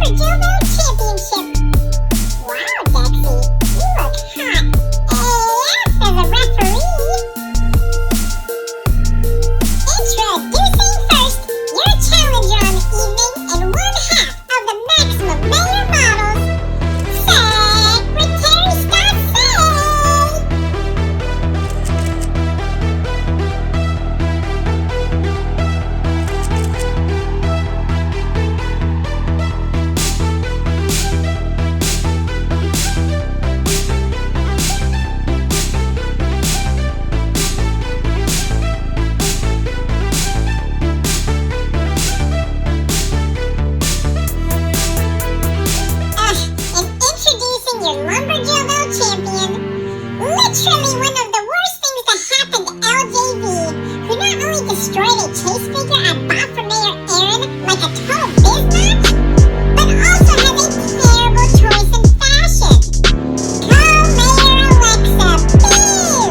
LumberJillville Championship. Wow, Dexy, you look hot. AF as a referee. Introducing first, your challenger on the evening and one half of the Maximum Mayor Models, Secretary Sta.çé. And introducing your LumberJillville champion, literally one of the worst things that happened to LJV, who not only destroyed a chase figure I bought for Mayor Aaron like a total biznatch, but also has a terrible choice in fashion. Call Mayor Alexa, boo!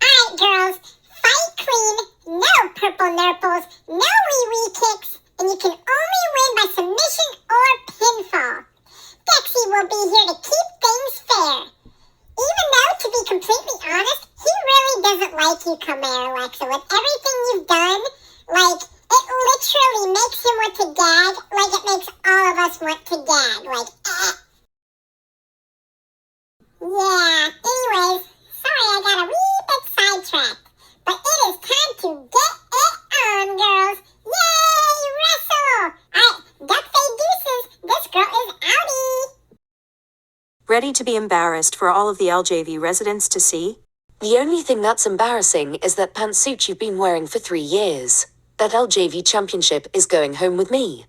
Alright, girls, fight clean, no purple nurples, no wee-wee kicks, and you can only win by submission or pinfall. Dexy will be here to keep things fair. Even though, to be completely honest, he really doesn't like you, Mayor Alexa, with everything you've done. Like, it literally makes him want to gag, like it makes all of us want to gag. Like, Yeah, anyways, sorry I got a wee bit sidetracked. But it is time to get it on, girls. Yay, wrestle! Alright, duck fade deuces. This girl is outie. Ready to be embarrassed for all of the LJV residents to see? The only thing that's embarrassing is that pantsuit you've been wearing for 3 years. That LJV championship is going home with me.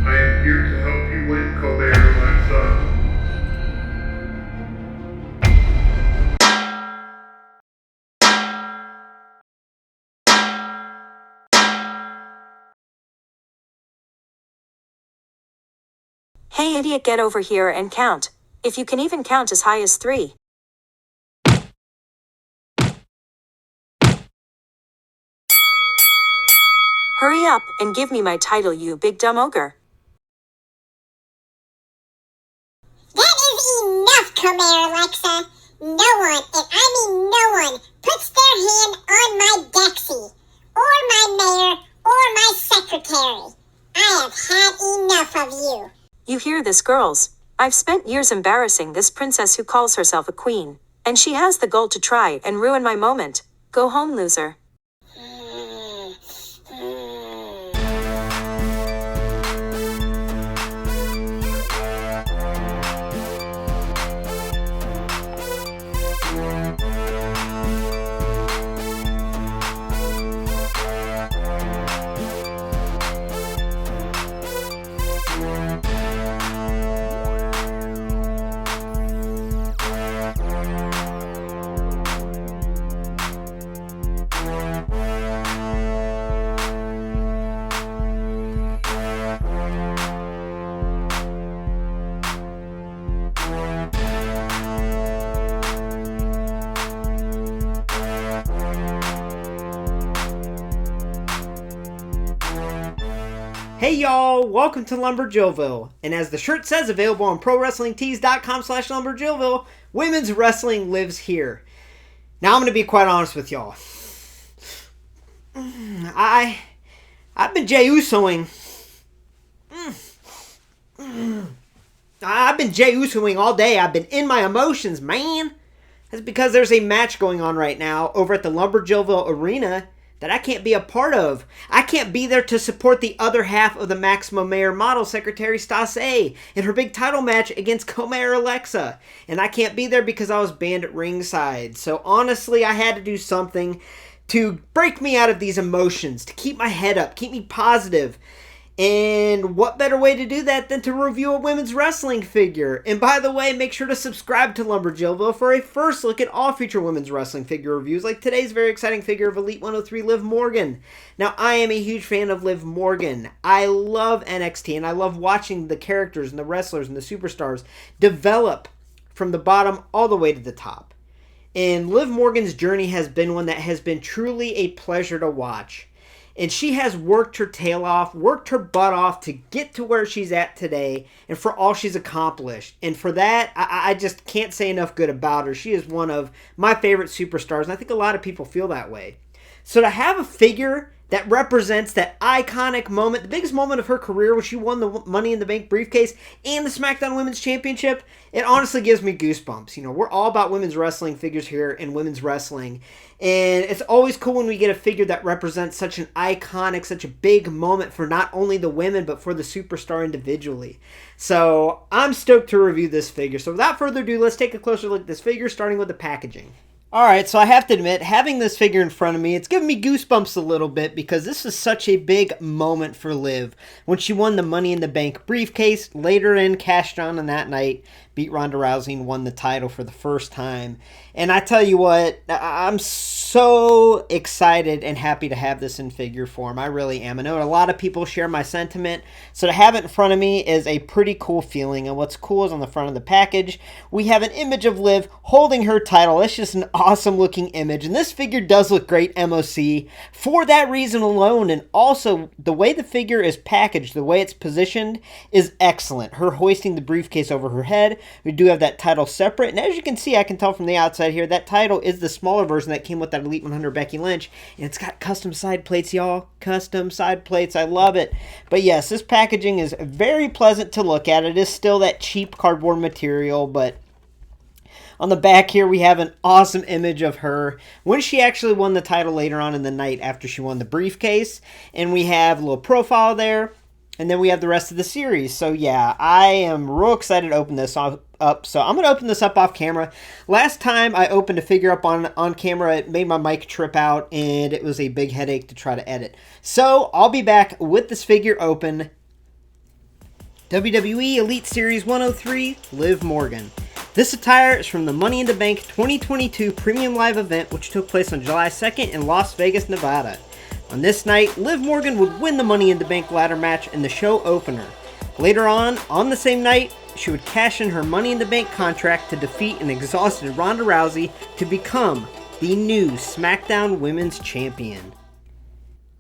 I am here to help you win, Mayor Alexa. Hey idiot, get over here and count. If you can even count as high as 3. Hurry up and give me my title, you big dumb ogre. That is enough, Mayor Alexa. No one, and I mean no one, puts their hand on my Dexy, or my mayor, or my secretary. I have had enough of you. You hear this, girls? I've spent years embarrassing this princess who calls herself a queen, and she has the goal to try and ruin my moment. Go home, loser. Hey y'all, welcome to LumberJillville. And as the shirt says, available on ProWrestlingTees.com/LumberJillville, women's wrestling lives here. Now I'm going to be quite honest with y'all. I've been Jey Usoing. I've been Jey Usoing all day. I've been in my emotions, man. That's because there's a match going on right now over at the LumberJillville Arena that I can't be a part of. I can't be there to support the other half of the Maximum Mayor model, Secretary Sta.çé, in her big title match against co-mayor Alexa. And I can't be there because I was banned at ringside. So honestly, I had to do something to break me out of these emotions, to keep my head up, keep me positive. And what better way to do that than to review a women's wrestling figure? And by the way, make sure to subscribe to LumberJillville for a first look at all future women's wrestling figure reviews, like today's very exciting figure of Elite 103 Liv Morgan. Now, I am a huge fan of Liv Morgan. I love NXT, and I love watching the characters and the wrestlers and the superstars develop from the bottom all the way to the top. And Liv Morgan's journey has been one that has been truly a pleasure to watch. And she has worked her tail off, worked her butt off to get to where she's at today and for all she's accomplished. And for that, I just can't say enough good about her. She is one of my favorite superstars, and I think a lot of people feel that way. So to have a figure that represents that iconic moment, the biggest moment of her career when she won the Money in the Bank briefcase and the SmackDown Women's Championship, it honestly gives me goosebumps. You know, we're all about women's wrestling figures here in women's wrestling. And it's always cool when we get a figure that represents such an iconic, such a big moment for not only the women, but for the superstar individually. So I'm stoked to review this figure. So without further ado, let's take a closer look at this figure, starting with the packaging. Alright, so I have to admit, having this figure in front of me, it's giving me goosebumps a little bit because this is such a big moment for Liv. When she won the Money in the Bank briefcase, later in cashed on that night, beat Ronda Rousey and won the title for the first time. And I tell you what, I'm so excited and happy to have this in figure form. I really am. I know a lot of people share my sentiment, so to have it in front of me is a pretty cool feeling. And what's cool is on the front of the package, we have an image of Liv holding her title. It's just an awesome looking image, and this figure does look great MOC for that reason alone. And also the way the figure is packaged, the way it's positioned is excellent. Her hoisting the briefcase over her head, we do have that title separate, and as you can see, I can tell from the outside here, that title is the smaller version that came with that Elite 100 Becky Lynch, and it's got custom side plates, y'all. Custom side plates, I love it. But yes, this packaging is very pleasant to look at. It is still that cheap cardboard material, but on the back here, we have an awesome image of her when she actually won the title later on in the night after she won the briefcase. And we have a little profile there. And then we have the rest of the series. So yeah, I am real excited to open this up. So I'm going to open this up off camera. Last time I opened a figure up on camera, it made my mic trip out. And it was a big headache to try to edit. So I'll be back with this figure open. WWE Elite Series 103, Liv Morgan. This attire is from the Money in the Bank 2022 Premium Live event, which took place on July 2nd in Las Vegas, Nevada. On this night, Liv Morgan would win the Money in the Bank ladder match in the show opener. Later on the same night, she would cash in her Money in the Bank contract to defeat an exhausted Ronda Rousey to become the new SmackDown Women's Champion.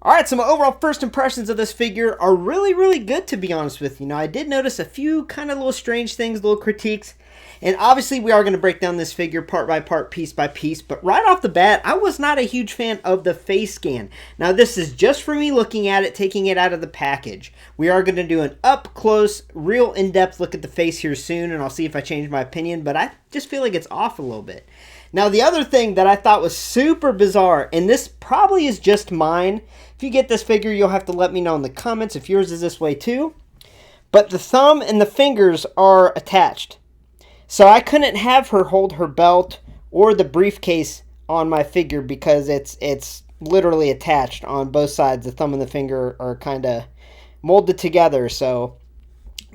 Alright, so my overall first impressions of this figure are really, really good, to be honest with you. Now, I did notice a few kind of little strange things, little critiques. And obviously, we are going to break down this figure part by part, piece by piece. But right off the bat, I was not a huge fan of the face scan. Now, this is just for me looking at it, taking it out of the package. We are going to do an up-close, real in-depth look at the face here soon. And I'll see if I change my opinion. But I just feel like it's off a little bit. Now, the other thing that I thought was super bizarre, and this probably is just mine. If you get this figure, you'll have to let me know in the comments if yours is this way too. But the thumb and the fingers are attached. So I couldn't have her hold her belt or the briefcase on my figure because it's literally attached on both sides. The thumb and the finger are kind of molded together.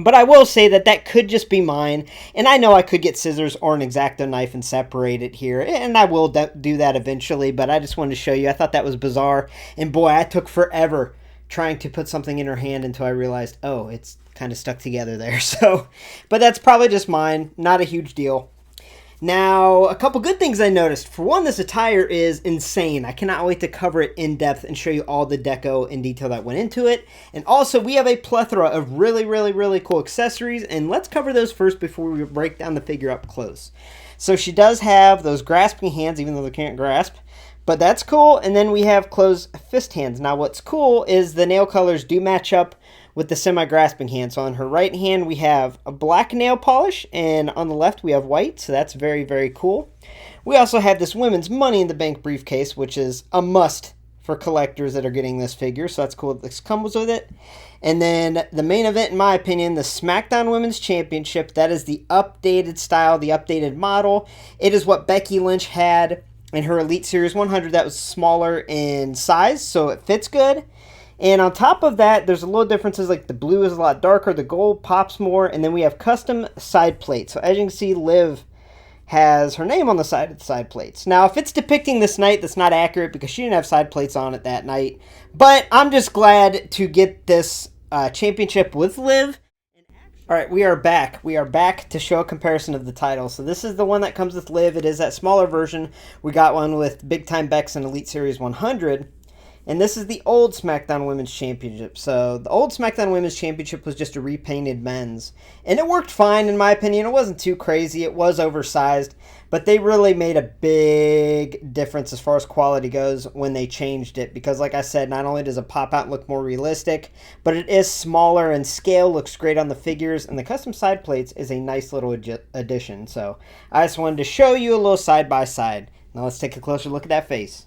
But I will say that could just be mine. And I know I could get scissors or an X-Acto knife and separate it here. And I will do that eventually. But I just wanted to show you. I thought that was bizarre. And boy, I took forever trying to put something in her hand until I realized, oh, it's kind of stuck together there. But that's probably just mine. Not a huge deal. Now, a couple good things I noticed. For one, this attire is insane. I cannot wait to cover it in depth and show you all the deco and detail that went into it. And also, we have a plethora of really cool accessories, and let's cover those first before we break down the figure up close. So she does have those grasping hands, even though they can't grasp, but that's cool. And then we have closed fist hands. Now, what's cool is the nail colors do match up with the semi-grasping hand. So on her right hand, we have a black nail polish, and on the left, we have white. So that's very cool. We also have this women's Money in the Bank briefcase, which is a must for collectors that are getting this figure. So that's cool. This comes with it. And then the main event, in my opinion, the SmackDown Women's Championship. That is the updated style, the updated model. It is what Becky Lynch had in her Elite Series 100. That was smaller in size, so it fits good. And on top of that, there's a little differences, like the blue is a lot darker, the gold pops more, and then we have custom side plates. So as you can see, Liv has her name on the side of the side plates. Now, if it's depicting this night, that's not accurate because she didn't have side plates on it that night. But I'm just glad to get this championship with Liv. Alright, we are back. We are back to show a comparison of the titles. So this is the one that comes with Liv. It is that smaller version. We got one with Big Time Bex and Elite Series 100. And this is the old SmackDown Women's Championship. So the old SmackDown Women's Championship was just a repainted men's. And it worked fine, in my opinion. It wasn't too crazy. It was oversized. But they really made a big difference as far as quality goes when they changed it. Because like I said, not only does it pop out and look more realistic, but it is smaller in scale, looks great on the figures. And the custom side plates is a nice little addition. So I just wanted to show you a little side by side. Now let's take a closer look at that face.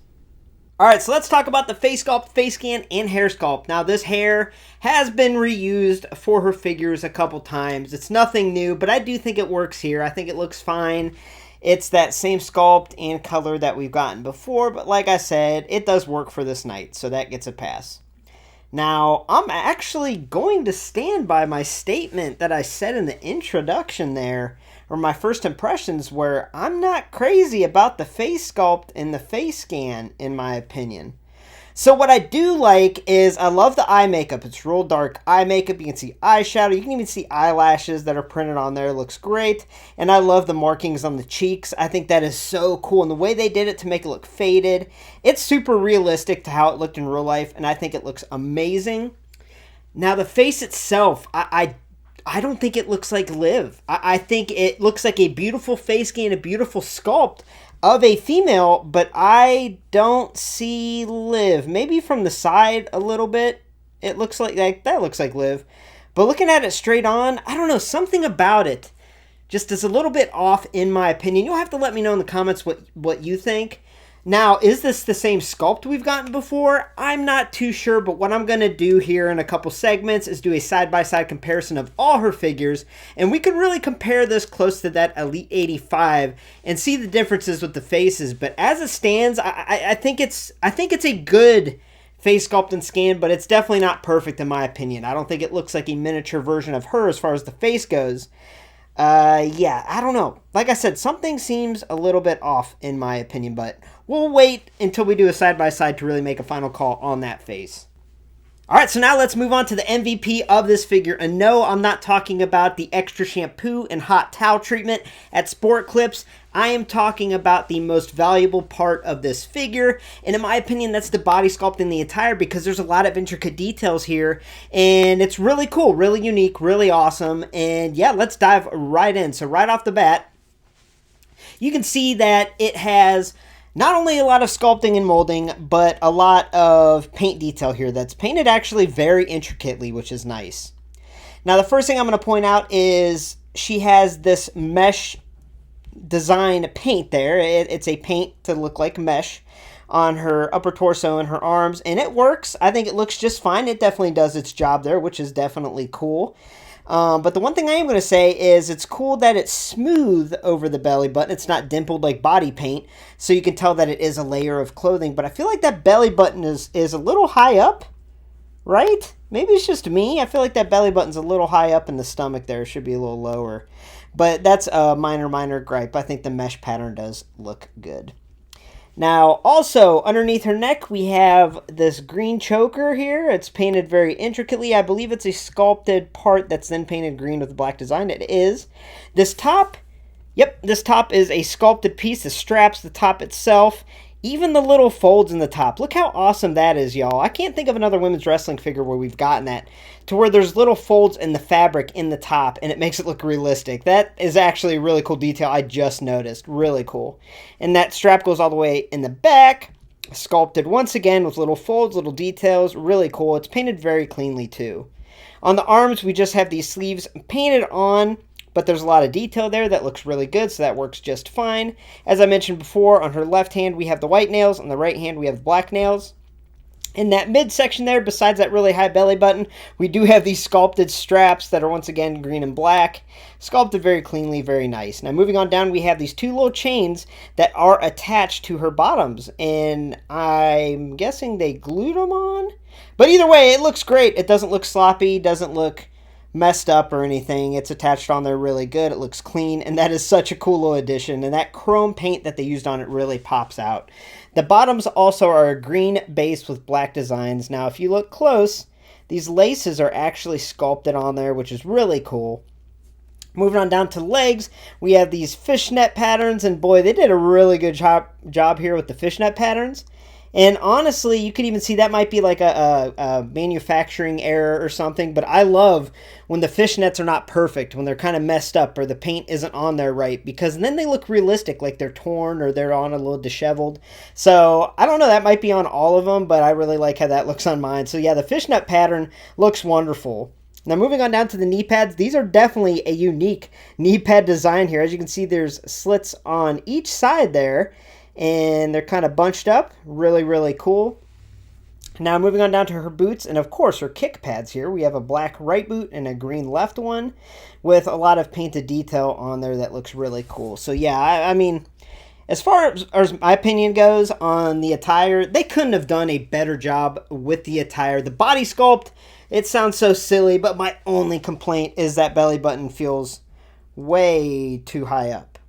Alright, so let's talk about the face sculpt, face scan, and hair sculpt. Now, this hair has been reused for her figures a couple times. It's nothing new, but I do think it works here. I think it looks fine. It's that same sculpt and color that we've gotten before, but like I said, it does work for this night, so that gets a pass. Now, I'm actually going to stand by my statement that I said in the introduction there, or my first impressions, where I'm not crazy about the face sculpt and the face scan, in my opinion. So what I do like is I love the eye makeup. It's real dark eye makeup. You can see eyeshadow. You can even see eyelashes that are printed on there. It looks great. And I love the markings on the cheeks. I think that is so cool. And the way they did it to make it look faded, it's super realistic to how it looked in real life. And I think it looks amazing. Now the face itself, I don't think it looks like Liv. I think it looks like a beautiful face scan, a beautiful sculpt of a female, but I don't see Liv. Maybe from the side a little bit, it looks like that looks like Liv. But looking at it straight on, I don't know, something about it just is a little bit off in my opinion. You'll have to let me know in the comments what you think. Now, is this the same sculpt we've gotten before? I'm not too sure, but what I'm going to do here in a couple segments is do a side-by-side comparison of all her figures, and we can really compare this close to that Elite 85 and see the differences with the faces. But as it stands, I think it's a good face sculpt and scan, but it's definitely not perfect in my opinion. I don't think it looks like a miniature version of her as far as the face goes. Yeah, I don't know. Like I said, something seems a little bit off in my opinion, but we'll wait until we do a side-by-side to really make a final call on that face. Alright, so now let's move on to the MVP of this figure. And no, I'm not talking about the extra shampoo and hot towel treatment at Sport Clips. I am talking about the most valuable part of this figure. And in my opinion, that's the body sculpt and the attire, because there's a lot of intricate details here. And it's really cool, really unique, really awesome. And yeah, let's dive right in. So right off the bat, you can see that it has not only a lot of sculpting and molding, but a lot of paint detail here that's painted actually very intricately, which is nice. Now, the first thing I'm going to point out is she has this mesh design paint there. It's a paint to look like mesh on her upper torso and her arms, and it works. I think it looks just fine. It definitely does its job there, which is definitely cool. But the one thing I am going to say is it's cool that it's smooth over the belly button. It's not dimpled like body paint, so you can tell that it is a layer of clothing. But I feel like that belly button is a little high up, right? Maybe it's just me. I feel like that belly button's a little high up in the stomach there. It should be a little lower. But that's a minor gripe. I think the mesh pattern does look good. Now, also, underneath her neck, we have this green choker here. It's painted very intricately. I believe it's a sculpted part that's then painted green with a black design. It is. This top Yep, this top is a sculpted piece. The straps, the top itself, even the little folds in the top. Look how awesome that is, y'all. I can't think of another women's wrestling figure where we've gotten that, to where there's little folds in the fabric in the top, and it makes it look realistic. That is actually a really cool detail I just noticed. Really cool. And that strap goes all the way in the back, sculpted once again with little folds, little details. Really cool. It's painted very cleanly, too. On the arms, we just have these sleeves painted on, but there's a lot of detail there that looks really good, so that works just fine. As I mentioned before, on her left hand, we have the white nails. On the right hand, we have the black nails. In that midsection there, besides that really high belly button, we do have these sculpted straps that are once again green and black. Sculpted very cleanly, very nice. Now moving on down, we have these two little chains that are attached to her bottoms. And I'm guessing they glued them on? But either way, it looks great. It doesn't look sloppy, doesn't look messed up or anything. It's attached on there really good. It looks clean, and that is such a cool little addition, and that chrome paint that they used on it really pops out. The bottoms also are a green base with black designs. Now if you look close, these laces are actually sculpted on there, which is really cool. Moving on down to legs, we have these fishnet patterns, and boy, they did a really good job here with the fishnet patterns. And honestly, you could even see that might be like a manufacturing error or something. But I love when the fishnets are not perfect, when they're kind of messed up or the paint isn't on there right. Because then they look realistic, like they're torn or they're on a little disheveled. So I don't know, that might be on all of them, but I really like how that looks on mine. So yeah, the fishnet pattern looks wonderful. Now moving on down to the knee pads, these are definitely a unique knee pad design here. As you can see, there's slits on each side there. And they're kind of bunched up. Really, really cool. Now moving on down to her boots, and of course her kick pads here. We have a black right boot and a green left one with a lot of painted detail on there that looks really cool. So yeah, I mean, as far as my opinion goes on the attire, they couldn't have done a better job with the attire. The body sculpt, it sounds so silly, but my only complaint is that belly button feels way too high up.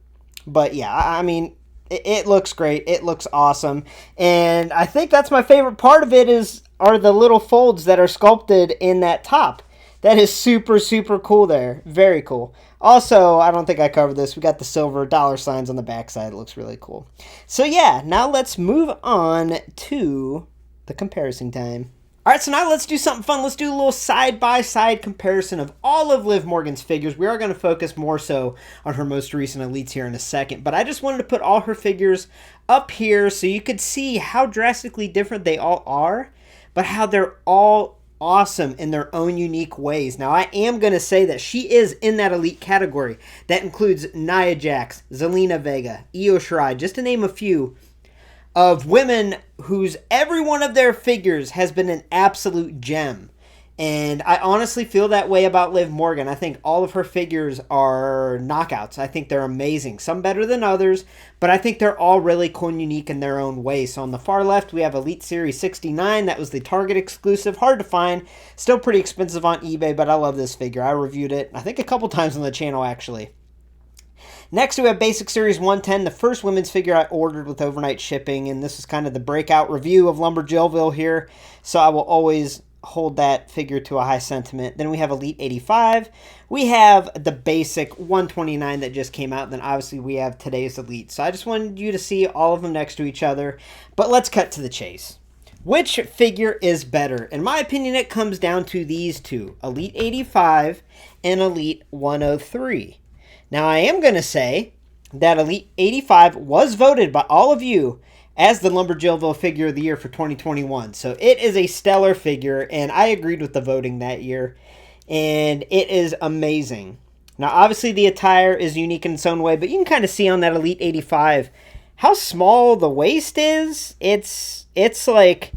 But yeah, I mean, it looks great. It looks awesome. And I think that's my favorite part of it are the little folds that are sculpted in that top. That is super, super cool there. Very cool. Also, I don't think I covered this. We got the silver dollar signs on the backside. It looks really cool. So yeah, now let's move on to the comparison time. All right, so now let's do something fun. Let's do a little side-by-side comparison of all of Liv Morgan's figures. We are going to focus more so on her most recent elites here in a second, but I just wanted to put all her figures up here so you could see how drastically different they all are, but how they're all awesome in their own unique ways. Now, I am going to say that she is in that elite category. That includes Nia Jax, Zelina Vega, Io Shirai, just to name a few, of women whose every one of their figures has been an absolute gem. And I honestly feel that way about Liv Morgan. I think all of her figures are knockouts. I think they're amazing. Some better than others, but I think they're all really cool and unique in their own way. So on the far left, we have Elite Series 69. That was the Target exclusive. Hard to find. Still pretty expensive on eBay, but I love this figure. I reviewed it, I think, a couple times on the channel, actually. Next, we have Basic Series 110, the first women's figure I ordered with overnight shipping, and this is kind of the breakout review of LumberJillville here, so I will always hold that figure to a high sentiment. Then we have Elite 85. We have the Basic 129 that just came out, and then obviously we have today's Elite. So I just wanted you to see all of them next to each other, but let's cut to the chase. Which figure is better? In my opinion, it comes down to these two, Elite 85 and Elite 103. Now, I am going to say that Elite 85 was voted by all of you as the LumberJillville Figure of the Year for 2021. So it is a stellar figure, and I agreed with the voting that year, and it is amazing. Now, obviously, the attire is unique in its own way, but you can kind of see on that Elite 85 how small the waist is. It's like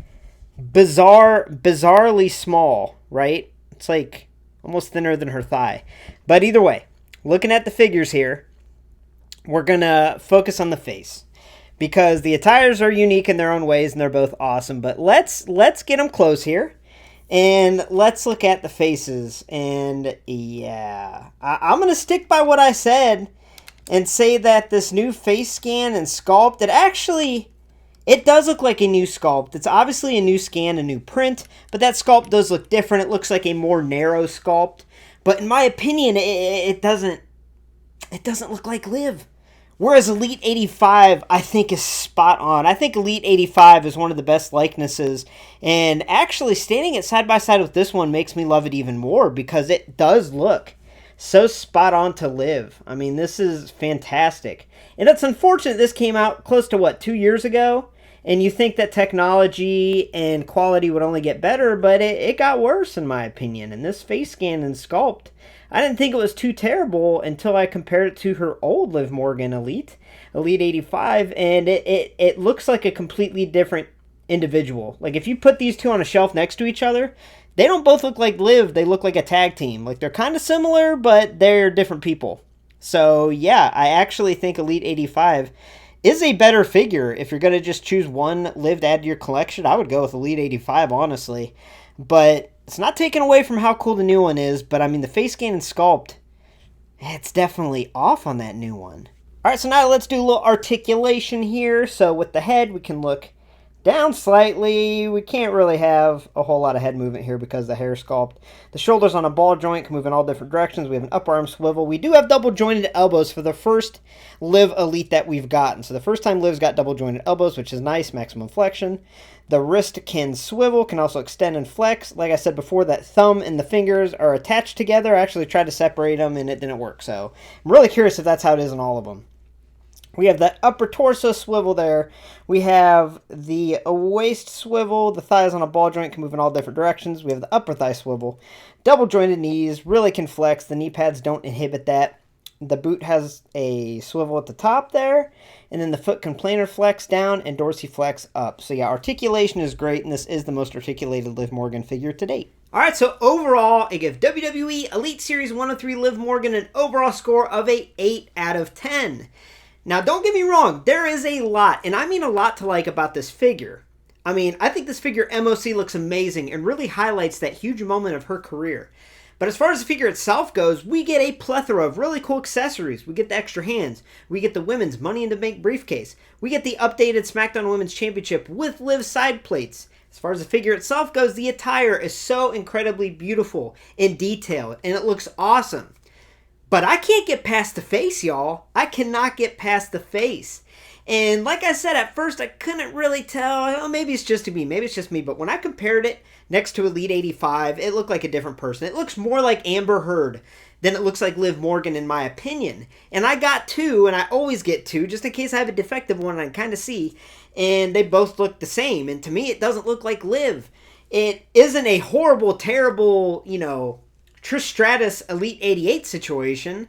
bizarrely small, right? It's like almost thinner than her thigh. But either way, looking at the figures here, we're going to focus on the face because the attires are unique in their own ways and they're both awesome. But let's get them close here and let's look at the faces. And yeah, I'm going to stick by what I said and say that this new face scan and sculpt, it does look like a new sculpt. It's obviously a new scan, a new print, but that sculpt does look different. It looks like a more narrow sculpt. But in my opinion, it doesn't it doesn't look like Liv. Whereas Elite 85, I think, is spot on. I think Elite 85 is one of the best likenesses. And actually, standing it side by side with this one makes me love it even more because it does look so spot on to Liv. I mean, this is fantastic. And it's unfortunate this came out close to, 2 years ago? And you think that technology and quality would only get better, but it got worse, in my opinion. And this face scan and sculpt, I didn't think it was too terrible until I compared it to her old Liv Morgan Elite 85, and it looks like a completely different individual. Like, if you put these two on a shelf next to each other, they don't both look like Liv, they look like a tag team. Like, they're kind of similar, but they're different people. So, yeah, I actually think Elite 85 is a better figure. If you're going to just choose one Liv to add to your collection, I would go with Elite 85, honestly. But it's not taken away from how cool the new one is, but I mean, the face scan and sculpt, it's definitely off on that new one. Alright, so now let's do a little articulation here. So with the head, we can look down slightly. We can't really have a whole lot of head movement here because of the hair sculpt. The shoulders on a ball joint can move in all different directions. We have an upper arm swivel. We do have double jointed elbows for the first Liv Elite that we've gotten. So the first time Liv's got double jointed elbows, which is nice, maximum flexion. The wrist can swivel, can also extend and flex. Like I said before, that thumb and the fingers are attached together. I actually tried to separate them and it didn't work. So I'm really curious if that's how it is in all of them. We have that upper torso swivel there. We have the waist swivel. The thighs on a ball joint can move in all different directions. We have the upper thigh swivel. Double jointed knees, really can flex. The knee pads don't inhibit that. The boot has a swivel at the top there. And then the foot can planar flex down and dorsiflex up. So yeah, articulation is great, and this is the most articulated Liv Morgan figure to date. Alright, so overall, I give WWE Elite Series 103 Liv Morgan an overall score of a 8 out of 10. Now, don't get me wrong, there is a lot, and I mean a lot to like about this figure. I mean, I think this figure MOC looks amazing and really highlights that huge moment of her career. But as far as the figure itself goes, we get a plethora of really cool accessories. We get the extra hands. We get the women's Money in the Bank briefcase. We get the updated SmackDown Women's Championship with Liv side plates. As far as the figure itself goes, the attire is so incredibly beautiful and detailed, and it looks awesome. But I can't get past the face, y'all. I cannot get past the face. And like I said, at first I couldn't really tell. Oh, maybe it's just me. Maybe it's just me. But when I compared it next to Elite 85, it looked like a different person. It looks more like Amber Heard than it looks like Liv Morgan, in my opinion. And I got two, and I always get two, just in case I have a defective one and I can kind of see. And they both look the same. And to me, it doesn't look like Liv. It isn't a horrible, terrible, Trish Stratus Elite 88 situation,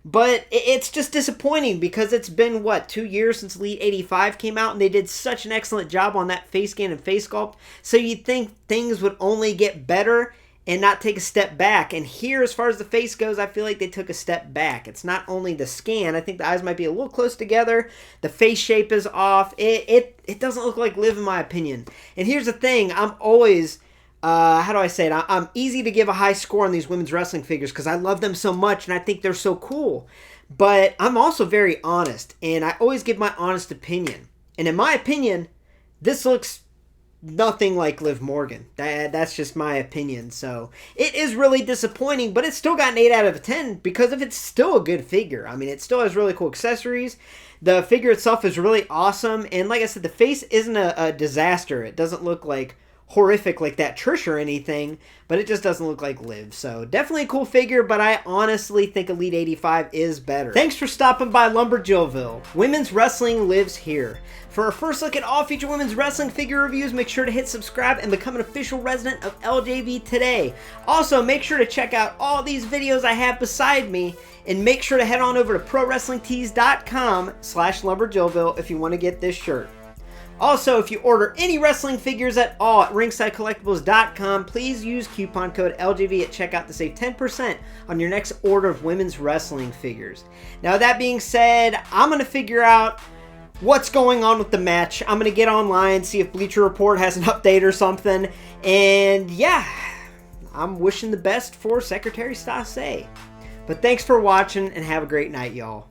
but it's just disappointing because it's been, 2 years since Elite 85 came out, and they did such an excellent job on that face scan and face sculpt, so you'd think things would only get better and not take a step back. And here, as far as the face goes, I feel like they took a step back. It's not only the scan. I think the eyes might be a little close together. The face shape is off. It doesn't look like Liv, in my opinion. And here's the thing. I'm always... how do I say it? I'm easy to give a high score on these women's wrestling figures because I love them so much and I think they're so cool. But I'm also very honest, and I always give my honest opinion. And in my opinion, this looks nothing like Liv Morgan. That's just my opinion. So it is really disappointing, but it's still got an 8 out of 10 because of it's still a good figure. I mean, it still has really cool accessories. The figure itself is really awesome. And like I said, the face isn't a disaster. It doesn't look like horrific like that Trish or anything, but it just doesn't look like Liv. So definitely a cool figure, but I honestly think Elite 85 is better. Thanks for stopping by LumberJillville. Women's wrestling lives here. For our first look at all future women's wrestling figure reviews, make sure to hit subscribe and become an official resident of LJV today. Also, make sure to check out all these videos I have beside me, and make sure to head on over to ProWrestlingTees.com/LumberJillville if you want to get this shirt. Also, if you order any wrestling figures at all at ringsidecollectibles.com, please use coupon code LJV at checkout to save 10% on your next order of women's wrestling figures. Now, that being said, I'm going to figure out what's going on with the match. I'm going to get online, see if Bleacher Report has an update or something. And yeah, I'm wishing the best for Secretary Sta.çé. But thanks for watching and have a great night, y'all.